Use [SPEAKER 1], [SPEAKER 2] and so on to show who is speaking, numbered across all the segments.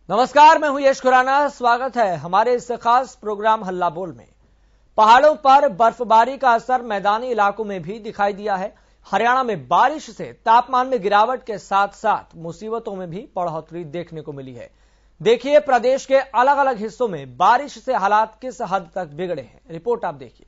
[SPEAKER 1] नमस्कार, मैं हूं यश खुराना। स्वागत है हमारे इस खास प्रोग्राम हल्ला बोल में। पहाड़ों पर बर्फबारी का असर मैदानी इलाकों में भी दिखाई दिया है। हरियाणा में बारिश से तापमान में गिरावट के साथ साथ मुसीबतों में भी बढ़ोतरी देखने को मिली है। देखिए प्रदेश के अलग अलग हिस्सों में बारिश से हालात किस हद तक बिगड़े हैं, रिपोर्ट आप देखिए।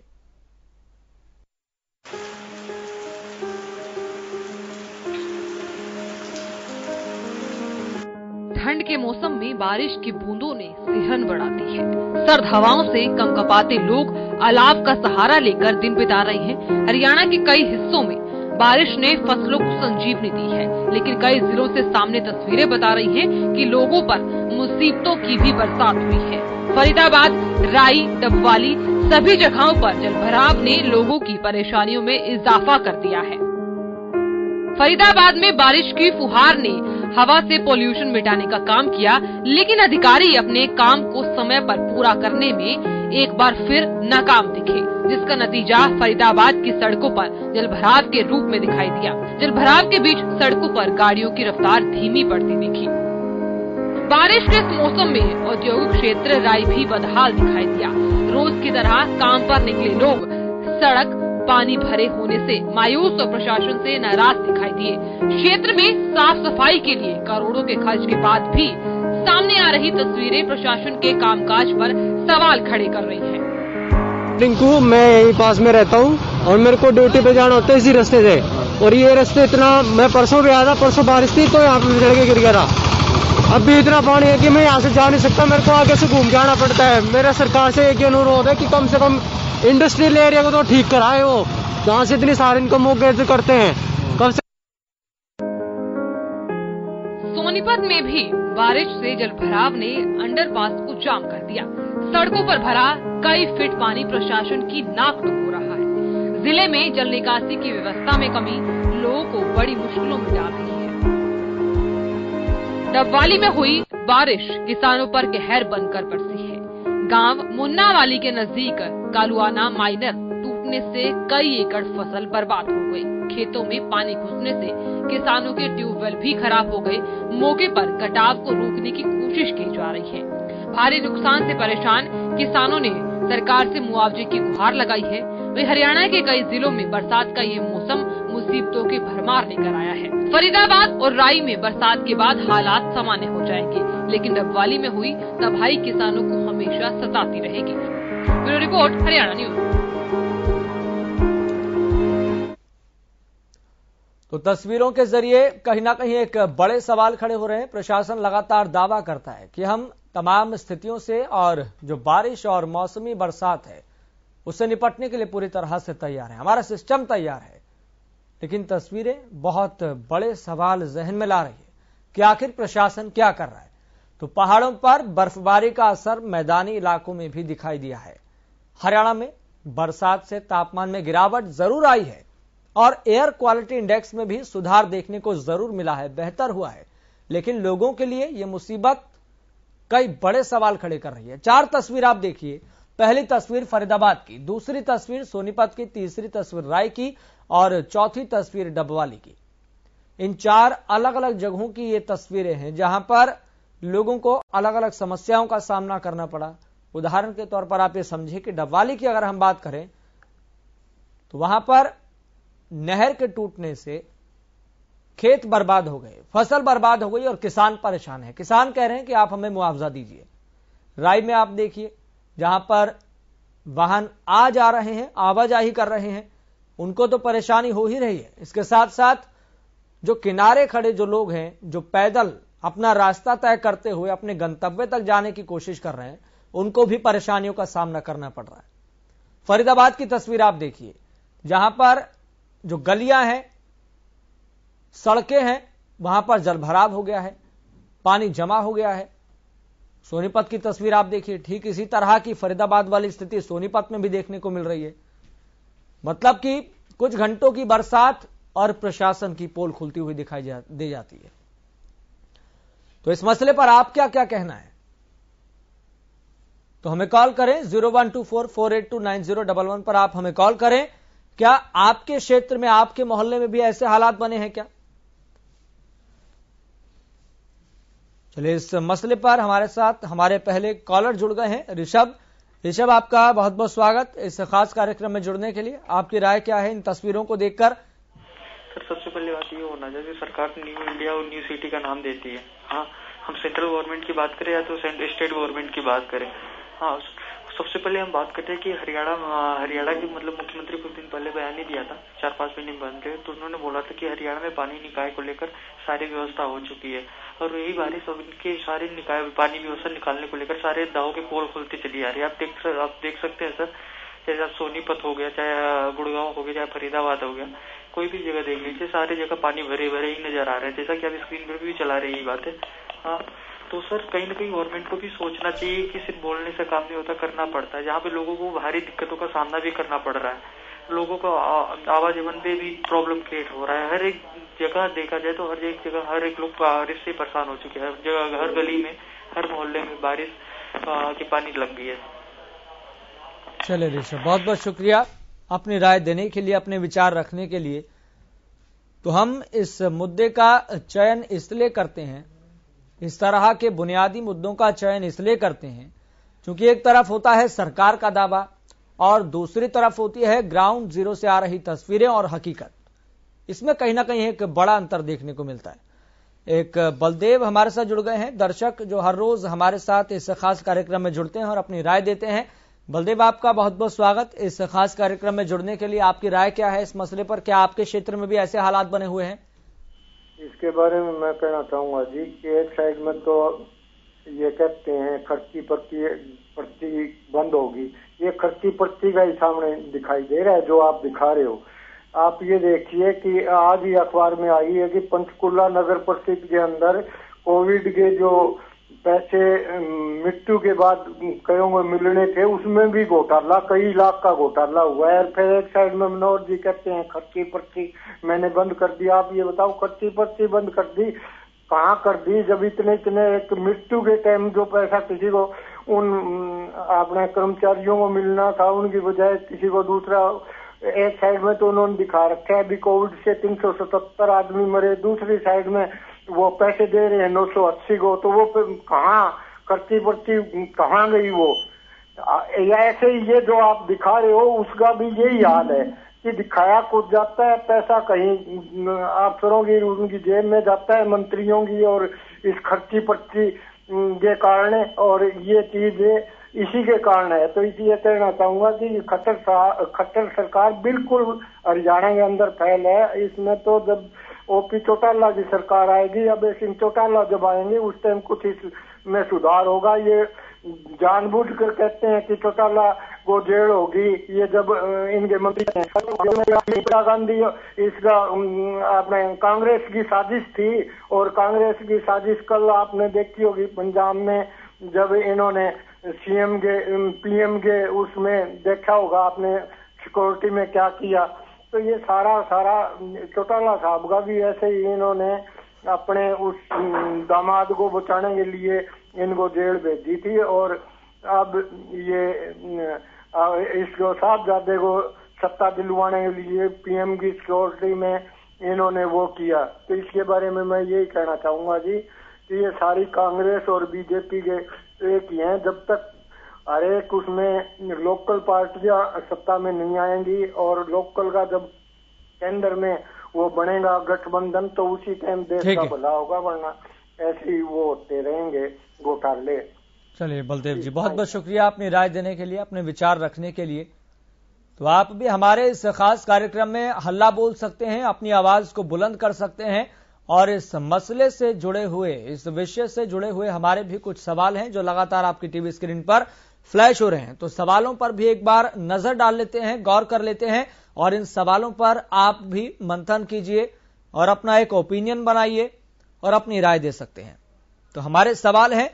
[SPEAKER 2] ठंड के मौसम में बारिश की बूंदों ने सिहरन बढ़ा दी है। सर्द हवाओं से कंपकपाते लोग अलाव का सहारा लेकर दिन बिता रहे हैं। हरियाणा के कई हिस्सों में बारिश ने फसलों को संजीवनी दी है, लेकिन कई जिलों से सामने तस्वीरें बता रही हैं कि लोगों पर मुसीबतों की भी बरसात हुई है। फरीदाबाद, राई, डबवाली सभी जगहों पर जलभराव ने लोगों की परेशानियों में इजाफा कर दिया है। फरीदाबाद में बारिश की फुहार ने हवा से पोल्यूशन मिटाने का काम किया, लेकिन अधिकारी अपने काम को समय पर पूरा करने में एक बार फिर नाकाम दिखे, जिसका नतीजा फरीदाबाद की सड़कों पर जलभराव के रूप में दिखाई दिया। जलभराव के बीच सड़कों पर गाड़ियों की रफ्तार धीमी पड़ती दिखी। बारिश के इस मौसम में औद्योगिक क्षेत्र राई भी बदहाल दिखाई दिया। रोज की तरह काम पर निकले लोग सड़क पानी भरे होने से मायूस और प्रशासन से नाराज दिखाई दिए। क्षेत्र में साफ सफाई के लिए करोड़ों के खर्च के बाद भी सामने आ रही तस्वीरें प्रशासन के कामकाज पर सवाल खड़े कर रही हैं।
[SPEAKER 3] टिंकू, मैं यहीं पास में रहता हूँ और मेरे को ड्यूटी पे जाना होता है इसी रास्ते से, और ये रास्ते इतना, मैं परसों भी आया था, परसों बारिश थी तो यहाँ पे फिसल के गिर गया था। अब भी इतना पानी है कि मैं यहाँ से जा नहीं सकता, मेरे को आगे से घूम के आना पड़ता है। मेरा सरकार से एक अनुरोध है कि कम से कम इंडस्ट्रियल एरिया को तो ठीक कराए, वो जहाँ से इतनी सारी इनकम वो करते हैं। कम से
[SPEAKER 2] सोनीपत में भी बारिश से जलभराव ने अंडरपास को जाम कर दिया। सड़कों पर भरा कई फीट पानी प्रशासन की नाक डूब हो रहा है। जिले में जल निकासी की व्यवस्था में कमी लोगों को बड़ी मुश्किलों में डाल रही है। डबवाली में हुई बारिश किसानों पर कहर बनकर बरसी है। गांव मुन्नावाली के नजदीक कालुआना माइनर टूटने से कई एकड़ फसल बर्बाद हो गई। खेतों में पानी घुसने से किसानों के ट्यूबवेल भी खराब हो गए। मौके पर कटाव को रोकने की कोशिश की जा रही है। भारी नुकसान से परेशान किसानों ने सरकार से मुआवजे की गुहार लगाई है। वही हरियाणा के कई जिलों में बरसात का ये मौसम मुसीबतों की भरमार लेकर आया है। फरीदाबाद और राई में बरसात के बाद हालात सामान्य हो जाएंगे, लेकिन डबवाली में हुई तबाही किसानों को हमेशा सताती रहेगी। Bureau report, Haryana news.
[SPEAKER 1] तो तस्वीरों के जरिए कहीं ना कहीं एक बड़े सवाल खड़े हो रहे हैं। प्रशासन लगातार दावा करता है कि हम तमाम स्थितियों से और जो बारिश और मौसमी बरसात है उससे निपटने के लिए पूरी तरह से तैयार है, हमारा सिस्टम तैयार है। लेकिन तस्वीरें बहुत बड़े सवाल जहन में ला रही है कि आखिर प्रशासन क्या कर रहा है। तो पहाड़ों पर बर्फबारी का असर मैदानी इलाकों में भी दिखाई दिया है। हरियाणा में बरसात से तापमान में गिरावट जरूर आई है और एयर क्वालिटी इंडेक्स में भी सुधार देखने को जरूर मिला है, बेहतर हुआ है। लेकिन लोगों के लिए यह मुसीबत कई बड़े सवाल खड़े कर रही है। 4 तस्वीर आप देखिए। पहली तस्वीर फरीदाबाद की, दूसरी तस्वीर सोनीपत की, तीसरी तस्वीर राय की और चौथी तस्वीर डबवाली की। इन 4 अलग अलग जगहों की ये तस्वीरें हैं जहां पर लोगों को अलग अलग समस्याओं का सामना करना पड़ा। उदाहरण के तौर पर आप ये समझिए कि डबवाली की अगर हम बात करें तो वहां पर नहर के टूटने से खेत बर्बाद हो गए, फसल बर्बाद हो गई और किसान परेशान है। किसान कह रहे हैं कि आप हमें मुआवजा दीजिए। राय में आप देखिए जहां पर वाहन आ जा रहे हैं, आवाजाही कर रहे हैं, उनको तो परेशानी हो ही रही है। इसके साथ साथ जो किनारे खड़े जो लोग हैं, जो पैदल अपना रास्ता तय करते हुए अपने गंतव्य तक जाने की कोशिश कर रहे हैं, उनको भी परेशानियों का सामना करना पड़ रहा है। फरीदाबाद की तस्वीर आप देखिए जहां पर जो गलियां हैं, सड़कें हैं, वहां पर जलभराव हो गया है, पानी जमा हो गया है। सोनीपत की तस्वीर आप देखिए, ठीक इसी तरह की फरीदाबाद वाली स्थिति सोनीपत में भी देखने को मिल रही है। मतलब कि कुछ घंटों की बरसात और प्रशासन की पोल खुलती हुई दिखाई दे जाती है। तो इस मसले पर आप क्या क्या कहना है, तो हमें कॉल करें 0124482911 पर आप हमें कॉल करें। क्या आपके क्षेत्र में, आपके मोहल्ले में भी ऐसे हालात बने हैं क्या? चलिए, इस मसले पर हमारे साथ हमारे पहले कॉलर जुड़ गए हैं, ऋषभ आपका बहुत बहुत स्वागत इस खास कार्यक्रम में जुड़ने के लिए। आपकी राय क्या है इन तस्वीरों को देखकर?
[SPEAKER 4] सर, सबसे पहले बात ये होना चाहिए, सरकार न्यू इंडिया और न्यू सिटी का नाम देती है। हाँ, हम सेंट्रल गवर्नमेंट की बात करें या तो स्टेट गवर्नमेंट की बात करें। हाँ, सबसे पहले हम बात करते हैं कि हरियाणा की मतलब मुख्यमंत्री कुछ दिन पहले बयान ही दिया था, 4-5 महीने बंद थे, तो उन्होंने बोला था कि हरियाणा में पानी निकाय को लेकर सारी व्यवस्था हो चुकी है और यही बारिश उनके सारे निकाय पानी व्यवस्था निकालने को लेकर सारे दावों के पोल खोलती चली आ रही है। आप देख सकते हैं सर, चाहे सोनीपत हो गया, चाहे गुड़गांव हो गया, चाहे फरीदाबाद हो गया, कोई भी जगह देख लीजिए, सारी जगह पानी भरे भरे ही नजर आ रहे हैं, जैसा कि आप स्क्रीन पर भी चला रही बात है। हाँ, तो सर कहीं ना कहीं गवर्नमेंट को भी सोचना चाहिए कि सिर्फ बोलने से काम नहीं होता, करना पड़ता है। जहाँ पे लोगों को भारी दिक्कतों का सामना भी करना पड़ रहा है, लोगों को आवागमन पे भी प्रॉब्लम क्रिएट हो रहा है। हर एक जगह देखा जाए तो हर एक जगह हर एक लोग बारिश से परेशान हो चुके हैं। हर जगह, हर गली में, हर मोहल्ले में बारिश की पानी लग गई है।
[SPEAKER 1] चलिए ऋषभ, बहुत बहुत शुक्रिया अपनी राय देने के लिए, अपने विचार रखने के लिए। तो हम इस मुद्दे का चयन इसलिए करते हैं, इस तरह के बुनियादी मुद्दों का चयन इसलिए करते हैं क्योंकि एक तरफ होता है सरकार का दावा और दूसरी तरफ होती है ग्राउंड जीरो से आ रही तस्वीरें और हकीकत। इसमें कहीं ना कहीं एक बड़ा अंतर देखने को मिलता है। एक बलदेव हमारे साथ जुड़ गए हैं, दर्शक जो हर रोज हमारे साथ इस खास कार्यक्रम में जुड़ते हैं और अपनी राय देते हैं। बलदेव, आपका बहुत बहुत स्वागत इस खास कार्यक्रम में जुड़ने के लिए। आपकी राय क्या है इस मसले पर? क्या आपके क्षेत्र में भी ऐसे हालात बने हुए हैं?
[SPEAKER 5] इसके बारे में मैं कहना चाहूंगा जी कि एक साइड में तो ये कहते हैं खर्ची पर्ची बंद होगी, ये खर्ची पर्ची का ही सामने दिखाई दे रहा है जो आप दिखा रहे हो। आप ये देखिए कि आज ही अखबार में आई है कि पंचकुला नगर परिषद के अंदर कोविड के जो पैसे मृत्यु के बाद कईयों को मिलने थे उसमें भी घोटाला, कई लाख का घोटाला हुआ है। और फिर एक साइड में मनोहर जी कहते हैं खर्ची पर्ची मैंने बंद कर दी। आप ये बताओ, खर्ची पर्ची बंद कर दी, कहाँ कर दी? जब इतने एक मृत्यु के टाइम जो पैसा किसी को उन अपने कर्मचारियों को मिलना था उनकी बजाय किसी को दूसरा, एक साइड में तो उन्होंने दिखा रखा है अभी कोविड से 377 आदमी मरे, दूसरी साइड में वो पैसे दे रहे हैं 980 को, तो वो कहाँ खर्ची पर्ची कहाँ गई? वो ऐसे ही ये जो आप दिखा रहे हो उसका भी यही हाल है कि दिखाया कुछ जाता है, पैसा कहीं अफसरों की उनकी जेब में जाता है, मंत्रियों की, और इस खर्ची पर्ची के कारण, और ये चीज इसी के कारण है। तो इसलिए कहना चाहूंगा कि खट्टर सरकार बिल्कुल हरियाणा के अंदर फैल है। इसमें तो जब ओपी चौटाला की सरकार आएगी, अब सिंह चौटाला जब आएंगे उस टाइम कुछ इसमें सुधार होगा। ये जानबूझकर कहते हैं कि चौटाला को जेल होगी, ये जब इनके मंत्री इंदिरा गांधी इसका आपने कांग्रेस की साजिश थी, और कांग्रेस की साजिश कल आपने देखी होगी पंजाब में जब इन्होंने सीएम के पीएम के उसमें देखा होगा आपने सिक्योरिटी में क्या किया। तो ये सारा चौटाला साहब का भी ऐसे ही इन्होंने अपने उस दामाद को बचाने के लिए इनको जेल भेजी थी, और अब ये इसको साहबजादे को सत्ता दिलवाने के लिए पीएम की सिक्योरिटी में इन्होंने वो किया। तो इसके बारे में मैं यही कहना चाहूंगा जी कि ये सारी कांग्रेस और बीजेपी के एक ही हैं। जब तक हर एक उसमें लोकल पार्टियां सत्ता में नहीं आएंगी और लोकल का जब केंद्र में वो बनेगा गठबंधन, तो उसी टाइम देश का भला होगा, वरना ऐसे ही वो होते रहेंगे घोटाले।
[SPEAKER 1] चलिए बलदेव जी, बहुत बहुत शुक्रिया अपनी राय देने के लिए, अपने विचार रखने के लिए। तो आप भी हमारे इस खास कार्यक्रम में हल्ला बोल सकते हैं, अपनी आवाज को बुलंद कर सकते हैं, और इस मसले से जुड़े हुए, इस विषय से जुड़े हुए हमारे भी कुछ सवाल हैं जो लगातार आपकी टीवी स्क्रीन पर फ्लैश हो रहे हैं। तो सवालों पर भी एक बार नजर डाल लेते हैं, गौर कर लेते हैं, और इन सवालों पर आप भी मंथन कीजिए और अपना एक ओपिनियन बनाइए और अपनी राय दे सकते हैं। तो हमारे सवाल है,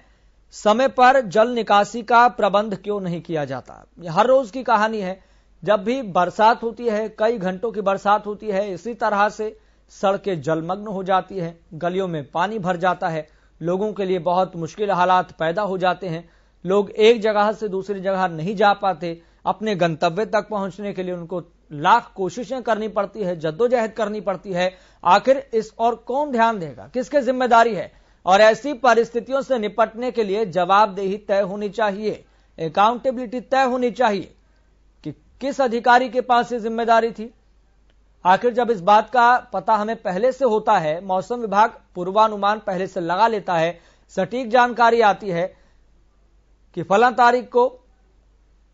[SPEAKER 1] समय पर जल निकासी का प्रबंध क्यों नहीं किया जाता? यह हर रोज की कहानी है। जब भी बरसात होती है, कई घंटों की बरसात होती है, इसी तरह से सड़कें जलमग्न हो जाती हैं, गलियों में पानी भर जाता है, लोगों के लिए बहुत मुश्किल हालात पैदा हो जाते हैं। लोग एक जगह से दूसरी जगह नहीं जा पाते, अपने गंतव्य तक पहुंचने के लिए उनको लाख कोशिशें करनी पड़ती है, जद्दोजहद करनी पड़ती है। आखिर इस और कौन ध्यान देगा, किसकी जिम्मेदारी है? और ऐसी परिस्थितियों से निपटने के लिए जवाबदेही तय होनी चाहिए, अकाउंटेबिलिटी तय होनी चाहिए कि किस अधिकारी के पास ये जिम्मेदारी थी। आखिर जब इस बात का पता हमें पहले से होता है, मौसम विभाग पूर्वानुमान पहले से लगा लेता है, सटीक जानकारी आती है कि फलां तारीख को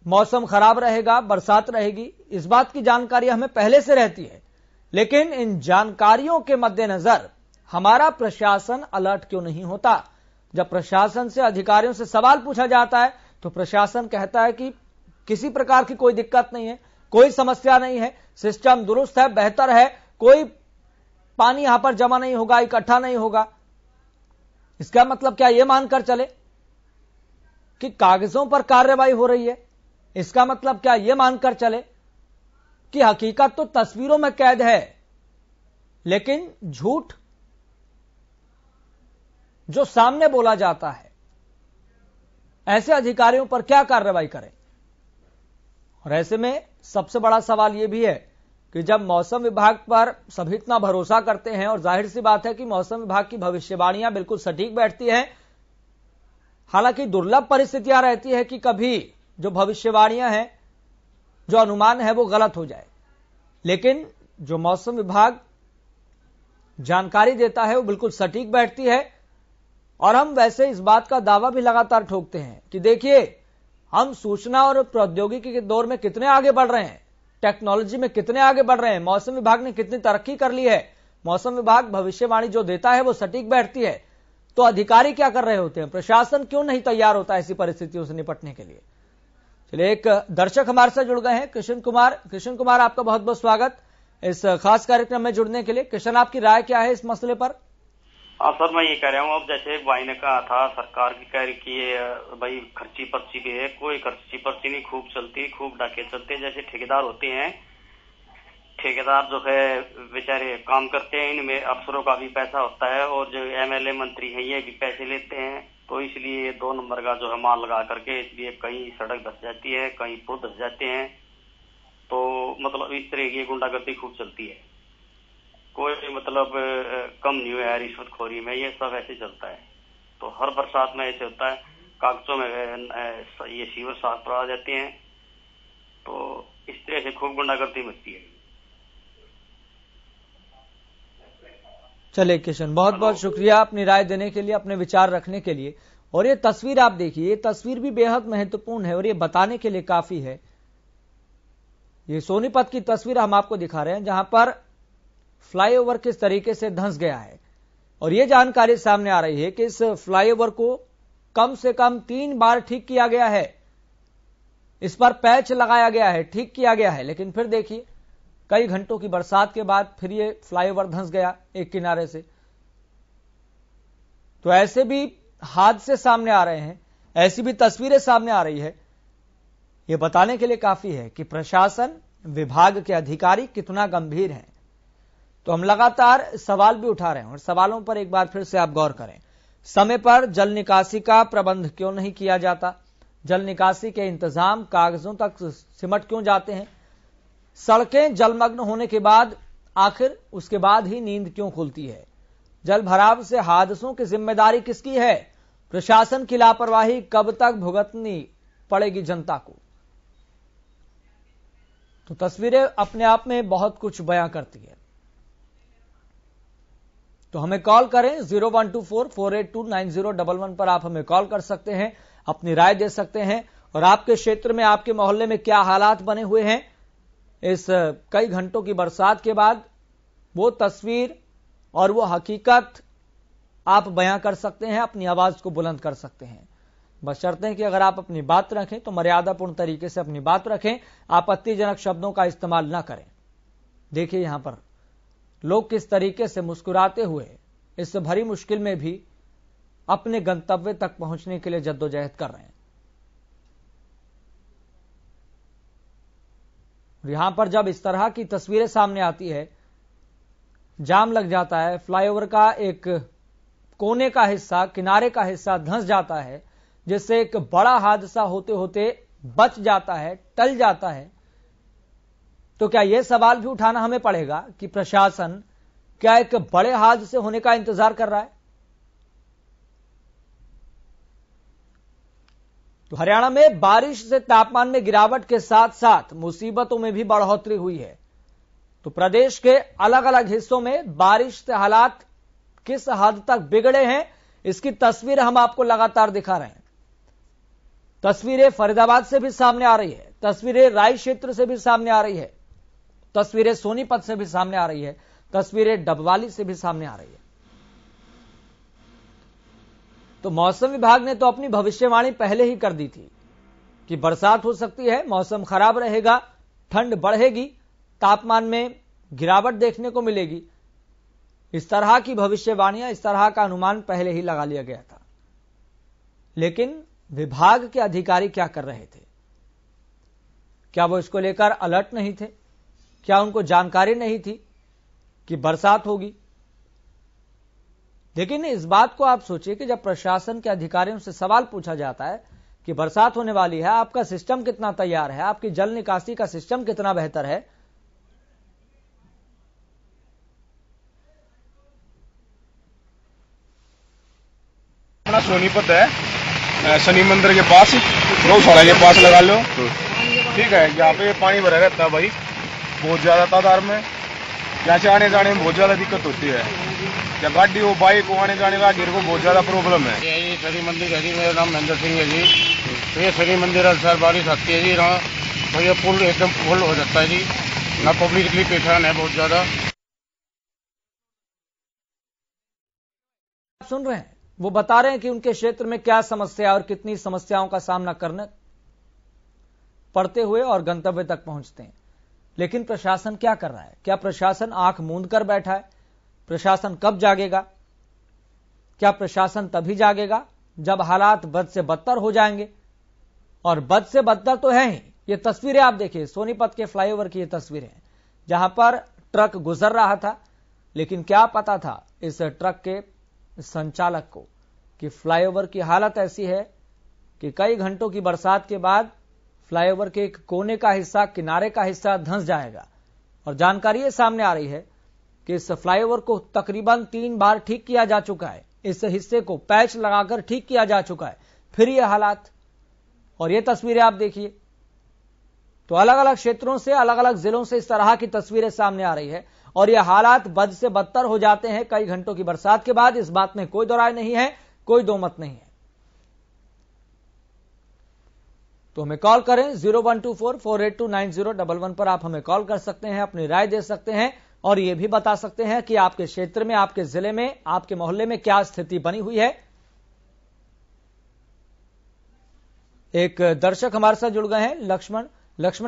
[SPEAKER 1] मौसम खराब रहेगा, बरसात रहेगी, इस बात की जानकारी हमें पहले से रहती है, लेकिन इन जानकारियों के मद्देनजर हमारा प्रशासन अलर्ट क्यों नहीं होता? जब प्रशासन से, अधिकारियों से सवाल पूछा जाता है तो प्रशासन कहता है कि किसी प्रकार की कोई दिक्कत नहीं है, कोई समस्या नहीं है, सिस्टम दुरुस्त है, बेहतर है, कोई पानी यहां पर जमा नहीं होगा, इकट्ठा नहीं होगा। इसका मतलब क्या यह मानकर चले कि कागजों पर कार्रवाई हो रही है? इसका मतलब क्या यह मानकर चले कि हकीकत तो तस्वीरों में कैद है, लेकिन झूठ जो सामने बोला जाता है, ऐसे अधिकारियों पर क्या कार्रवाई करें? और ऐसे में सबसे बड़ा सवाल यह भी है कि जब मौसम विभाग पर सभी इतना भरोसा करते हैं, और जाहिर सी बात है कि मौसम विभाग की भविष्यवाणियां बिल्कुल सटीक बैठती हैं, हालांकि दुर्लभ परिस्थितियां रहती है कि कभी जो भविष्यवाणियां हैं, जो अनुमान है, वो गलत हो जाए, लेकिन जो मौसम विभाग जानकारी देता है वो बिल्कुल सटीक बैठती है। और हम वैसे इस बात का दावा भी लगातार ठोकते हैं कि देखिए, हम सूचना और प्रौद्योगिकी के दौर में कितने आगे बढ़ रहे हैं, टेक्नोलॉजी में कितने आगे बढ़ रहे हैं, मौसम विभाग ने कितनी तरक्की कर ली है, मौसम विभाग भविष्यवाणी जो देता है वो सटीक बैठती है। तो अधिकारी क्या कर रहे होते हैं? प्रशासन क्यों नहीं तैयार होता ऐसी परिस्थितियों से निपटने के लिए? चलिए, एक दर्शक हमारे साथ जुड़ गए हैं, कृष्ण कुमार। कृष्ण कुमार, आपका बहुत बहुत स्वागत इस खास कार्यक्रम में जुड़ने के लिए। कृष्ण, आपकी राय क्या है इस मसले पर?
[SPEAKER 6] सर, मैं ये कह रहा हूँ, अब जैसे भाई ने कहा था, सरकार की कह रही कि भाई खर्ची पर्ची भी है, कोई खर्ची पर्ची नहीं, खूब चलती, खूब डाके चलते। जैसे ठेकेदार होते हैं, ठेकेदार जो है बेचारे काम करते हैं, इनमें अफसरों का भी पैसा होता है, और जो एमएलए मंत्री हैं ये भी पैसे लेते हैं, तो इसलिए 2 नंबर का जो है माल लगा करके, इसलिए कहीं सड़क धस जाती है, कहीं पुल धस जाते हैं। तो मतलब इस तरह की गुंडागर्दी खूब चलती है, कोई मतलब कम नहीं हुआ है रिश्वतखोरी में, ये सब ऐसे चलता है। तो हर बरसात में ऐसे होता है, कागजों में ये सीवर साफ करा जाते हैं, तो इस तरह से खूब गुंडागर्दी मचती है।
[SPEAKER 1] चलिए किशन, बहुत बहुत शुक्रिया अपनी राय देने के लिए, अपने विचार रखने के लिए। और ये तस्वीर आप देखिए, ये तस्वीर भी बेहद महत्वपूर्ण है और ये बताने के लिए काफी है। ये सोनीपत की तस्वीर हम आपको दिखा रहे हैं, जहां पर फ्लाईओवर किस तरीके से धंस गया है, और यह जानकारी सामने आ रही है कि इस फ्लाईओवर को कम से कम 3 बार ठीक किया गया है, इस पर पैच लगाया गया है, ठीक किया गया है, लेकिन फिर देखिए कई घंटों की बरसात के बाद फिर ये फ्लाईओवर धंस गया एक किनारे से। तो ऐसे भी हादसे सामने आ रहे हैं, ऐसी भी तस्वीरें सामने आ रही है। यह बताने के लिए काफी है कि प्रशासन, विभाग के अधिकारी कितना गंभीर हैं। तो हम लगातार सवाल भी उठा रहे हैं, और सवालों पर एक बार फिर से आप गौर करें। समय पर जल निकासी का प्रबंध क्यों नहीं किया जाता? जल निकासी के इंतजाम कागजों तक सिमट क्यों जाते हैं? सड़कें जलमग्न होने के बाद आखिर उसके बाद ही नींद क्यों खुलती है? जल भराव से हादसों की जिम्मेदारी किसकी है? प्रशासन की लापरवाही कब तक भुगतनी पड़ेगी जनता को? तो तस्वीरें अपने आप में बहुत कुछ बयां करती है। तो हमें कॉल करें 0124482911 पर, आप हमें कॉल कर सकते हैं, अपनी राय दे सकते हैं, और आपके क्षेत्र में, आपके मोहल्ले में क्या हालात बने हुए हैं इस कई घंटों की बरसात के बाद, वो तस्वीर और वो हकीकत आप बयां कर सकते हैं, अपनी आवाज को बुलंद कर सकते हैं। बशर्ते हैं कि अगर आप अपनी बात रखें तो मर्यादापूर्ण तरीके से अपनी बात रखें, आपत्तिजनक शब्दों का इस्तेमाल ना करें। देखिए यहां पर लोग किस तरीके से मुस्कुराते हुए इस भरी मुश्किल में भी अपने गंतव्य तक पहुंचने के लिए जद्दोजहद कर रहे हैं। यहां पर जब इस तरह की तस्वीरें सामने आती है, जाम लग जाता है, फ्लाईओवर का एक कोने का हिस्सा, किनारे का हिस्सा धंस जाता है, जिससे एक बड़ा हादसा होते होते बच जाता है, टल जाता है, तो क्या यह सवाल भी उठाना हमें पड़ेगा कि प्रशासन क्या एक बड़े हादसे होने का इंतजार कर रहा है? तो हरियाणा में बारिश से तापमान में गिरावट के साथ साथ मुसीबतों में भी बढ़ोतरी हुई है। तो प्रदेश के अलग अलग हिस्सों में बारिश से हालात किस हद तक बिगड़े हैं, इसकी तस्वीर हम आपको लगातार दिखा रहे हैं। तस्वीरें फरीदाबाद से भी सामने आ रही है, तस्वीरें राय क्षेत्र से भी सामने आ रही है, तस्वीरें सोनीपत से भी सामने आ रही है, तस्वीरें डबवाली से भी सामने आ रही है। तो मौसम विभाग ने तो अपनी भविष्यवाणी पहले ही कर दी थी कि बरसात हो सकती है, मौसम खराब रहेगा, ठंड बढ़ेगी, तापमान में गिरावट देखने को मिलेगी। इस तरह की भविष्यवाणियां, इस तरह का अनुमान पहले ही लगा लिया गया था। लेकिन विभाग के अधिकारी क्या कर रहे थे? क्या वो इसको लेकर अलर्ट नहीं थे? क्या उनको जानकारी नहीं थी कि बरसात होगी? लेकिन इस बात को आप सोचिए कि जब प्रशासन के अधिकारियों से सवाल पूछा जाता है कि बरसात होने वाली है, आपका सिस्टम कितना तैयार है, आपकी जल निकासी का सिस्टम कितना बेहतर है,
[SPEAKER 7] अपना सोनीपत है, शनि मंदिर के पास, गौशाला के पास लगा लो, ठीक है। यहाँ पे पानी भरा रहता है भाई, बहुत ज्यादा तादाद में। यहाँ से आने जाने में बहुत ज्यादा दिक्कत होती है। या गाड़ी हो, बाइक हो, आने जाने का गिर को बहुत ज्यादा प्रॉब्लम है।
[SPEAKER 8] ये शनि मंदिर है जी, मेरा नाम महेंद्र सिंह है जी। तो ये शनि मंदिर सर बारिश आती है जी, यहाँ तो ये पुल एकदम फुल हो जाता है जी, ना पब्लिक के लिए परेशान है बहुत ज्यादा।
[SPEAKER 1] सुन रहे हैं, वो बता रहे हैं कि उनके क्षेत्र में क्या समस्या और कितनी समस्याओं का सामना करने पड़ते हुए और गंतव्य तक पहुंचते हैं। लेकिन प्रशासन क्या कर रहा है? क्या प्रशासन आंख मूंद कर बैठा है? प्रशासन कब जागेगा? क्या प्रशासन तभी जागेगा जब हालात बद से बदतर हो जाएंगे? और बद से बदतर तो है ही। ये तस्वीरें आप देखिए, सोनीपत के फ्लाईओवर की ये तस्वीरें हैं, जहां पर ट्रक गुजर रहा था। लेकिन क्या पता था इस ट्रक के संचालक को कि फ्लाईओवर की हालत ऐसी है कि कई घंटों की बरसात के बाद फ्लाईओवर के एक कोने का हिस्सा, किनारे का हिस्सा धंस जाएगा। और जानकारी ये सामने आ रही है कि इस फ्लाईओवर को तकरीबन 3 बार ठीक किया जा चुका है, इस हिस्से को पैच लगाकर ठीक किया जा चुका है, फिर ये हालात। और ये तस्वीरें आप देखिए, तो अलग अलग क्षेत्रों से, अलग अलग जिलों से इस तरह की तस्वीरें सामने आ रही है। और ये हालात बद से बदतर हो जाते हैं कई घंटों की बरसात के बाद, इस बात में कोई दो राय नहीं है, कोई दो मत नहीं है। तो हमें कॉल करें 0124482911 पर। आप हमें कॉल कर सकते हैं, अपनी राय दे सकते हैं और यह भी बता सकते हैं कि आपके क्षेत्र में, आपके जिले में, आपके मोहल्ले में क्या स्थिति बनी हुई है। एक दर्शक हमारे साथ जुड़ गए हैं, लक्ष्मण,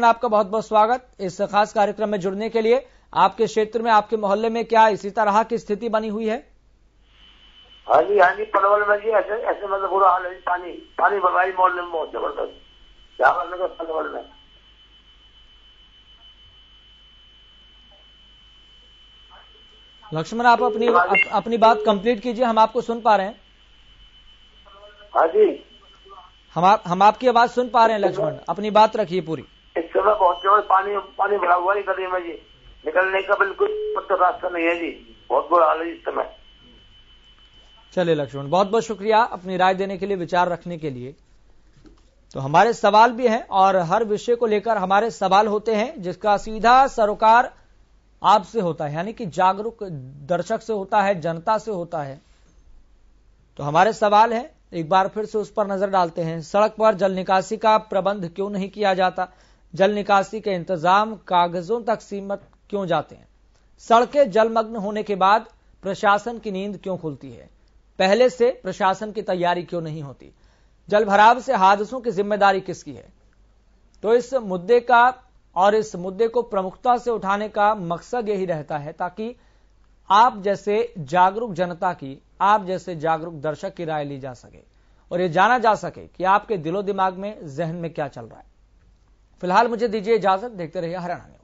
[SPEAKER 1] आपका बहुत बहुत स्वागत इस खास कार्यक्रम में जुड़ने के लिए। आपके क्षेत्र में, आपके मोहल्ले में क्या इसी तरह की स्थिति बनी हुई है?
[SPEAKER 9] हाँ जी, पलवल में जी ऐसे मतलब बुरा हाल है। पानी भरवाई मोहल्ले में बहुत जबरदस्त, पलवल में।
[SPEAKER 1] लक्ष्मण, आप अपनी बात कंप्लीट कीजिए, हम आपको सुन पा रहे हैं।
[SPEAKER 9] हाँ जी,
[SPEAKER 1] हम आपकी आवाज सुन पा रहे हैं लक्ष्मण, अपनी बात रखिए पूरी।
[SPEAKER 9] इस समय बहुत पानी भरा हुआ है गली में जी, निकलने का बिल्कुल रास्ता नहीं है जी, बहुत बुरा हाल है इस समय।
[SPEAKER 1] चलिए लक्ष्मण, बहुत बहुत शुक्रिया अपनी राय देने के लिए, विचार रखने के लिए। तो हमारे सवाल भी हैं और हर विषय को लेकर हमारे सवाल होते हैं जिसका सीधा सरोकार आपसे होता है, यानी कि जागरूक दर्शक से होता है, जनता से होता है। तो हमारे सवाल है, एक बार फिर से उस पर नजर डालते हैं। सड़क पर जल निकासी का प्रबंध क्यों नहीं किया जाता? जल निकासी के इंतजाम कागजों तक सीमित क्यों जाते हैं? सड़कें जलमग्न होने के बाद प्रशासन की नींद क्यों खुलती है? पहले से प्रशासन की तैयारी क्यों नहीं होती? जल भराव से हादसों की जिम्मेदारी किसकी है? तो इस मुद्दे का और इस मुद्दे को प्रमुखता से उठाने का मकसद यही रहता है ताकि आप जैसे जागरूक जनता की, आप जैसे जागरूक दर्शक की राय ली जा सके और ये जाना जा सके कि आपके दिलो दिमाग में, जहन में क्या चल रहा है। फिलहाल मुझे दीजिए इजाजत, देखते रहिए हरियाणा।